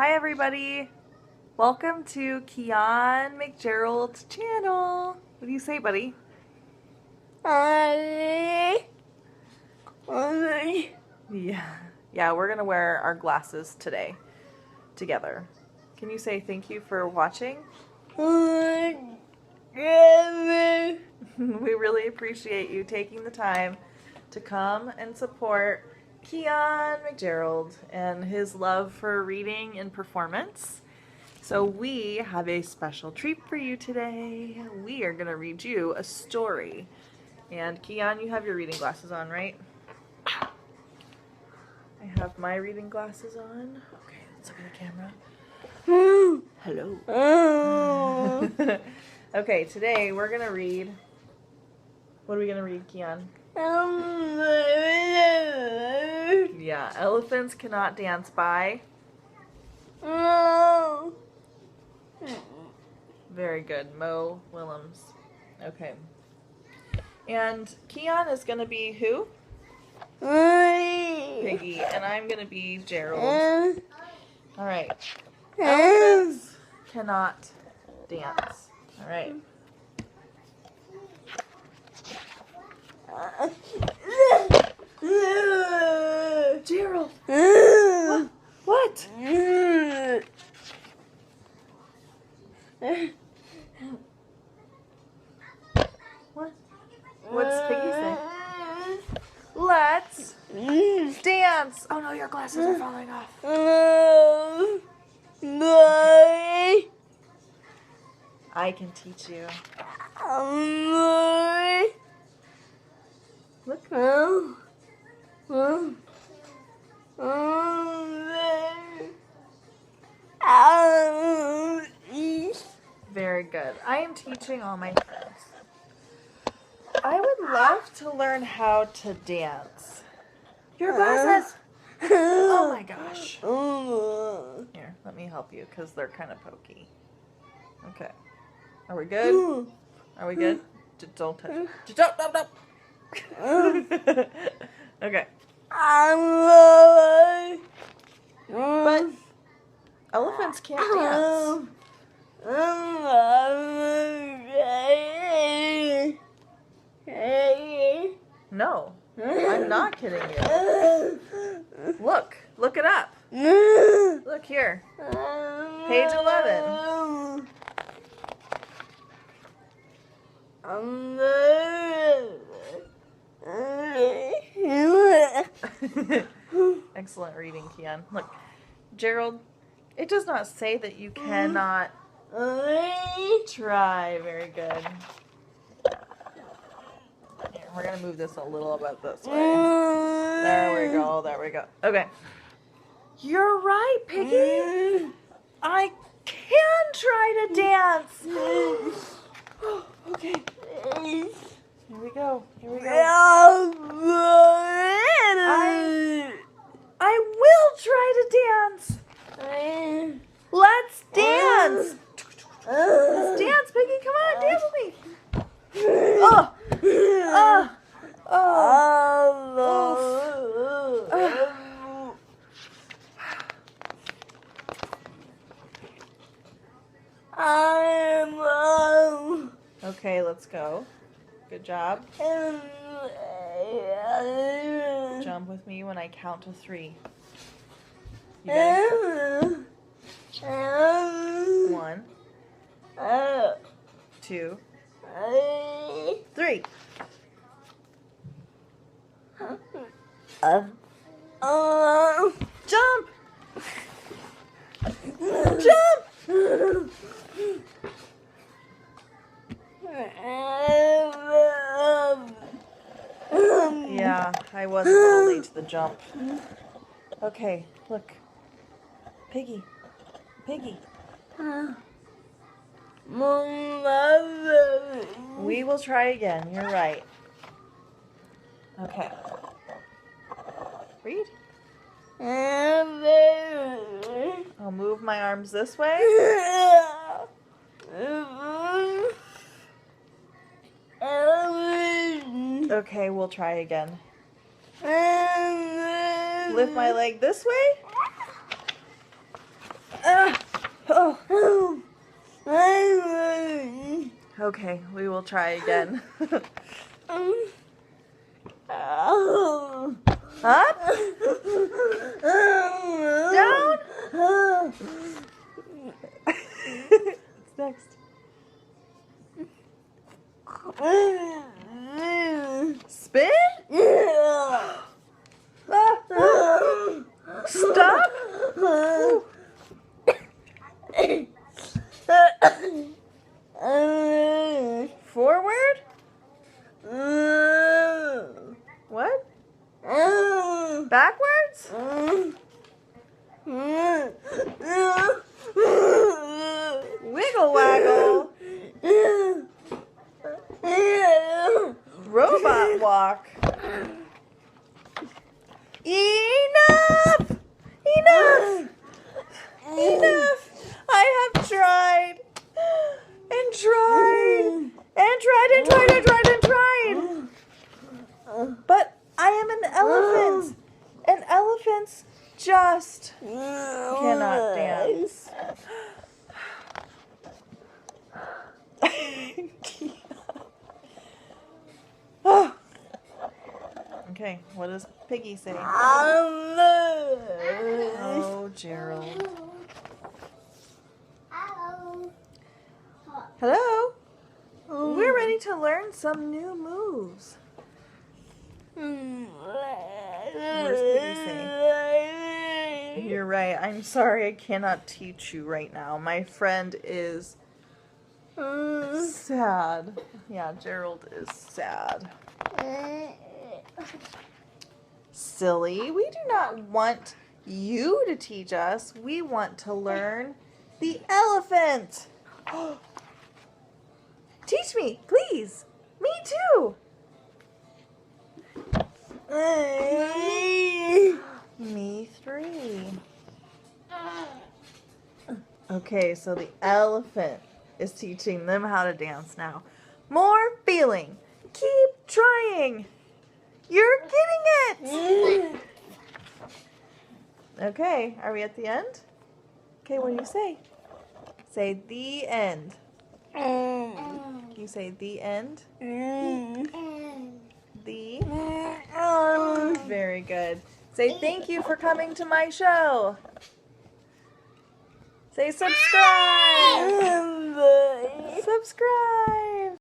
Hi everybody! Welcome to Kian McGerald's channel. What do you say, buddy? Yeah, we're gonna wear our glasses today together. Can you say thank you for watching? We really appreciate you taking the time to come and support Kian McGerald and his love for reading and performance. So we have a special treat for you today. We are going to read you a story. And Kian, you have your reading glasses on, right? I have my reading glasses on. Okay, let's look at the camera. Hello. Okay, today we're going to read... What are we going to read, Kian? Yeah, Elephants Cannot Dance by... Very good, Willems. Okay. And Kian is going to be who? Piggy. And I'm going to be Gerald. Alright. Elephants cannot dance. Alright. Gerald! What? What? What's Piggy say? Let's dance! Oh no, your glasses are falling off. I can teach you. Look. Very good. I am teaching all my friends. I would love to learn how to dance. Your glasses! Oh my gosh. Here, let me help you because they're kind of pokey. Okay. Are we good? Are we good? Don't touch it. Don't. Okay. But elephants can't dance. No, I'm not kidding you. Look it up. Look here. Page 11. Excellent reading, Kian. Look, Gerald, it does not say that you cannot try. Very good. Here, we're going to move this a little bit this way. There we go. There we go. Okay. You're right, Piggy. I can try to dance. Okay. Here we go. Here we go. I will try to dance. Let's dance. Let's dance, Piggy. Come on, dance with me. Oh. Okay, let's go. Good job. Jump with me when I count to 3. You ready? 1, 2, 3. Jump! Jump! Yeah, I was a little late to the jump. Okay, look. Piggy. Piggy. We will try again. You're right. Okay. Read. I'll move my arms this way. Okay, we'll try again. Lift my leg this way. Okay, we will try again. Up. Down. What's next? Spin. Stop. Forward. What? Backwards? Wiggle waggle. Robot walk. Enough! Enough! Enough! I have tried and tried and tried and tried and tried and tried. But I am an elephant. And elephants just cannot dance. Okay, what does Piggy say? Oh, Gerald. Hello? We're ready to learn some new moves. What does Piggy say? You're right. I'm sorry I cannot teach you right now. My friend is sad. Yeah, Gerald is sad. Silly. We do not want you to teach us. We want to learn the elephant. Teach me, please. Me too. Me 3. Okay, so the elephant is teaching them how to dance now. More feeling. Keep trying. You're getting it. Okay, are we at the end? Okay, what do you say? Say the end. You say the end. The. Very good. Say thank you for coming to my show. Say subscribe. Subscribe.